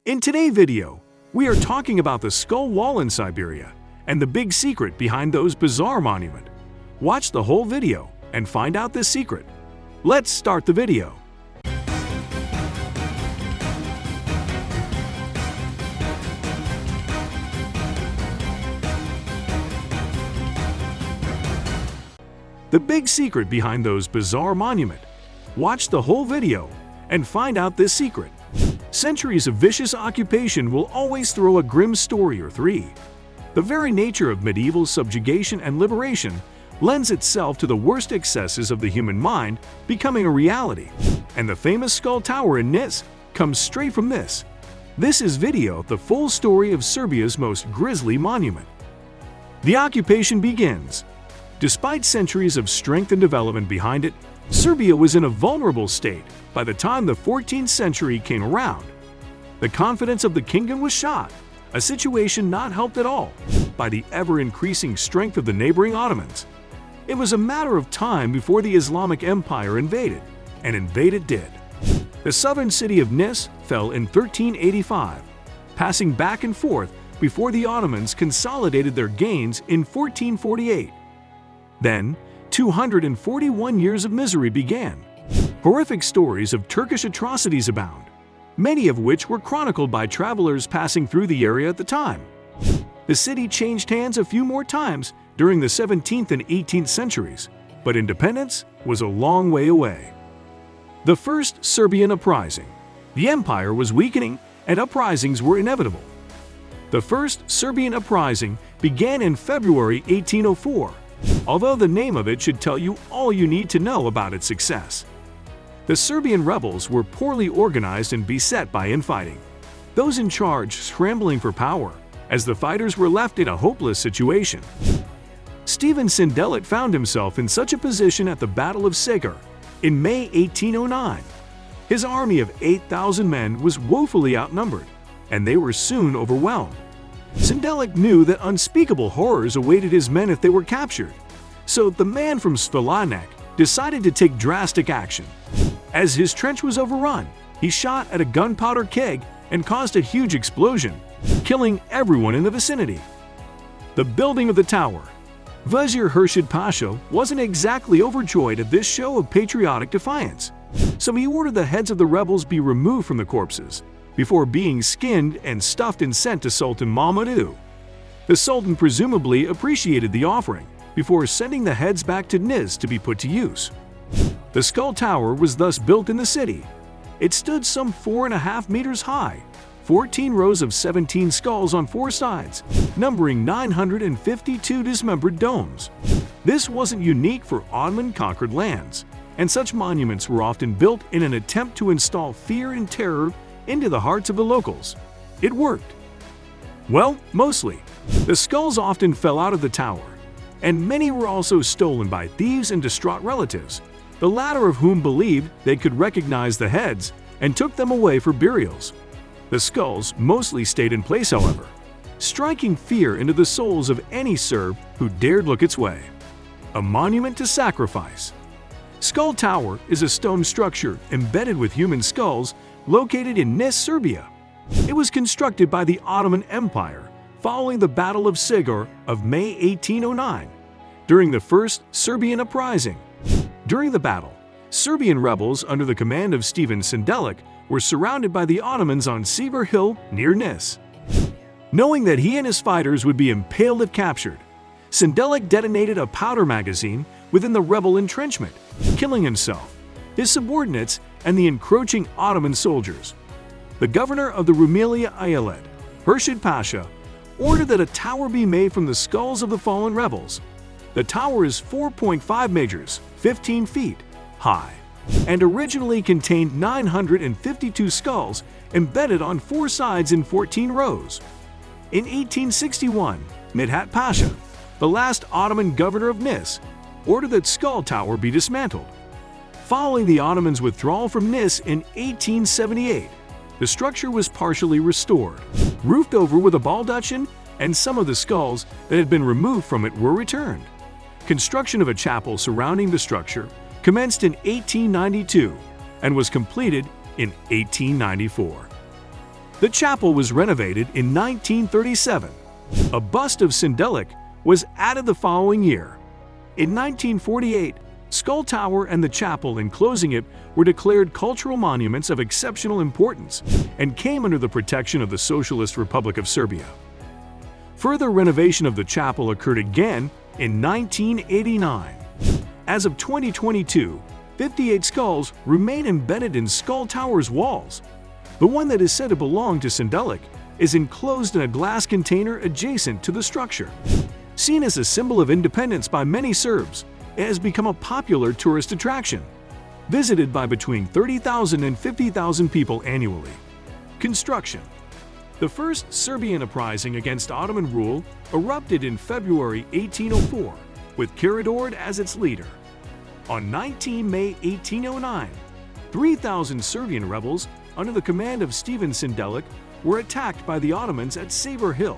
In today's video, we are talking about the skull wall in Siberia and the big secret behind those bizarre monuments. Watch the whole video and find out this secret. Let's start the video. The big secret behind those bizarre monuments. Watch the whole video and find out this secret. Centuries of vicious occupation will always throw a grim story or three. The very nature of medieval subjugation and liberation lends itself to the worst excesses of the human mind becoming a reality, and the famous Skull Tower in Nis comes straight from this. This is video the full story of Serbia's most grisly monument. The occupation begins. Despite centuries of strength and development behind it, Serbia was in a vulnerable state by the time the 14th century came around. The confidence of the kingdom was shot, a situation not helped at all by the ever-increasing strength of the neighboring Ottomans. It was a matter of time before the Islamic Empire invaded, and invade it did. The southern city of Nis fell in 1385, passing back and forth before the Ottomans consolidated their gains in 1448. Then, 241 years of misery began. Horrific stories of Turkish atrocities abound, many of which were chronicled by travelers passing through the area at the time. The city changed hands a few more times during the 17th and 18th centuries, but independence was a long way away. The First Serbian Uprising. The empire was weakening and uprisings were inevitable. The First Serbian Uprising began in February 1804, although the name of it should tell you all you need to know about its success. The Serbian rebels were poorly organized and beset by infighting, those in charge scrambling for power, as the fighters were left in a hopeless situation. Stephen Sindelit found himself in such a position at the Battle of Segar in May 1809. His army of 8,000 men was woefully outnumbered, and they were soon overwhelmed. Sindelit knew that unspeakable horrors awaited his men if they were captured, so the man from Svilanek decided to take drastic action. As his trench was overrun, he shot at a gunpowder keg and caused a huge explosion, killing everyone in the vicinity. The building of the tower. Vizier Hurshid Pasha wasn't exactly overjoyed at this show of patriotic defiance, so he ordered the heads of the rebels be removed from the corpses before being skinned and stuffed and sent to Sultan Mahmud II. The Sultan presumably appreciated the offering before sending the heads back to Nis to be put to use. The Skull Tower was thus built in the city. It stood some 4.5 meters high, 14 rows of 17 skulls on 4 sides, numbering 952 dismembered domes. This wasn't unique for Ottoman-conquered lands, and such monuments were often built in an attempt to install fear and terror into the hearts of the locals. It worked. Well, mostly. The skulls often fell out of the tower, and many were also stolen by thieves and distraught relatives, the latter of whom believed they could recognize the heads and took them away for burials. The skulls mostly stayed in place, however, striking fear into the souls of any Serb who dared look its way. A monument to sacrifice. Skull Tower is a stone structure embedded with human skulls located in Nis, Serbia. It was constructed by the Ottoman Empire following the Battle of Segar of May 1809 during the First Serbian Uprising. During the battle, Serbian rebels under the command of Stephen Sindelit were surrounded by the Ottomans on Sever Hill near Nis. Knowing that he and his fighters would be impaled if captured, Sindelit detonated a powder magazine within the rebel entrenchment, killing himself, his subordinates, and the encroaching Ottoman soldiers. The governor of the Rumelia Eyalet, Hurshid Pasha, ordered that a tower be made from the skulls of the fallen rebels. The tower is 4.5 meters, 15 feet, high, and originally contained 952 skulls embedded on 4 sides in 14 rows. In 1861, Midhat Pasha, the last Ottoman governor of Nis, ordered that Skull Tower be dismantled. Following the Ottomans' withdrawal from Nis in 1878, the structure was partially restored, roofed over with a baldachin, and some of the skulls that had been removed from it were returned. Construction of a chapel surrounding the structure commenced in 1892 and was completed in 1894. The chapel was renovated in 1937. A bust of Sindelik was added the following year. In 1948, Skull Tower and the chapel enclosing it were declared cultural monuments of exceptional importance and came under the protection of the Socialist Republic of Serbia. Further renovation of the chapel occurred again in 1989. As of 2022, 58 skulls remain embedded in Skull Tower's walls. The one that is said to belong to Sindelik is enclosed in a glass container adjacent to the structure. Seen as a symbol of independence by many Serbs, it has become a popular tourist attraction, visited by between 30,000 and 50,000 people annually. Construction. The first Serbian uprising against Ottoman rule erupted in February 1804, with Karađorđe as its leader. On 19 May 1809, 3,000 Serbian rebels under the command of Stephen Sindelik were attacked by the Ottomans at Savor Hill,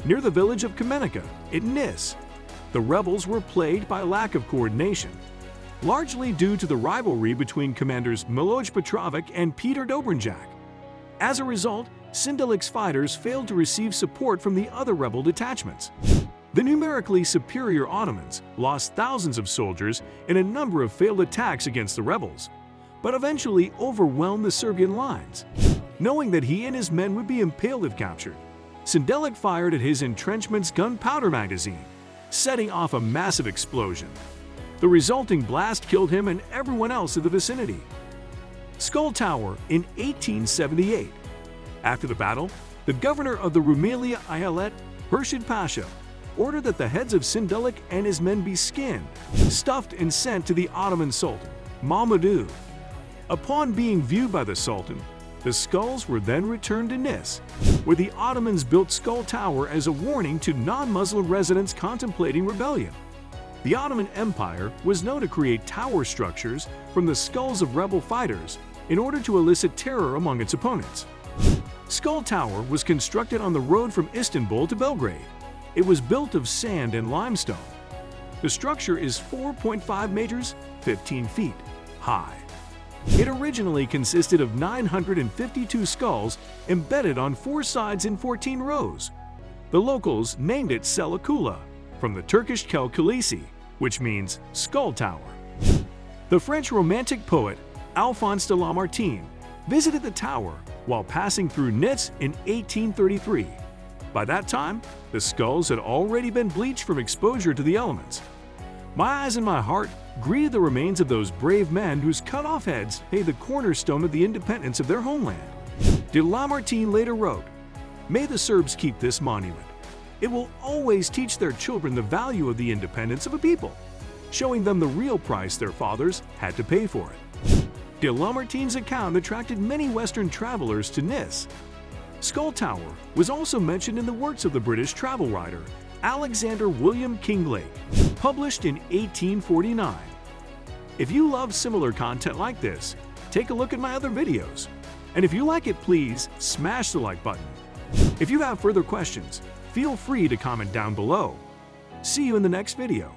near the village of Kamenica in Nis. The rebels were plagued by lack of coordination, largely due to the rivalry between commanders Miloj Petrovic and Peter Dobrinjak. As a result, Sindelik's fighters failed to receive support from the other rebel detachments. The numerically superior Ottomans lost thousands of soldiers in a number of failed attacks against the rebels, but eventually overwhelmed the Serbian lines. Knowing that he and his men would be impaled if captured, Sindelik fired at his entrenchment's gunpowder magazine, setting off a massive explosion. The resulting blast killed him and everyone else in the vicinity. Skull Tower in 1878. After the battle, the governor of the Rumelia Eyalet, Hurshid Pasha, ordered that the heads of Sindelik and his men be skinned, stuffed and sent to the Ottoman Sultan, Mahmud. Upon being viewed by the Sultan, the skulls were then returned to Nis, where the Ottomans built Skull Tower as a warning to non-Muslim residents contemplating rebellion. The Ottoman Empire was known to create tower structures from the skulls of rebel fighters in order to elicit terror among its opponents. Skull Tower was constructed on the road from Istanbul to Belgrade. It was built of sand and limestone. The structure is 4.5 meters, 15 feet, high. It originally consisted of 952 skulls embedded on 4 sides in 14 rows. The locals named it Selakula, from the Turkish Kel Kilisi, which means Skull Tower. The French Romantic poet Alphonse de Lamartine visited the tower while passing through Nis in 1833. By that time, the skulls had already been bleached from exposure to the elements. My eyes and my heart greeted the remains of those brave men whose cut-off heads paid the cornerstone of the independence of their homeland. De Lamartine later wrote, "May the Serbs keep this monument. It will always teach their children the value of the independence of a people, showing them the real price their fathers had to pay for it." De Lamartine's account attracted many Western travelers to Nis. Skull Tower was also mentioned in the works of the British travel writer Alexander William Kinglake, published in 1849. If you love similar content like this, take a look at my other videos. And if you like it, please smash the like button. If you have further questions, feel free to comment down below. See you in the next video.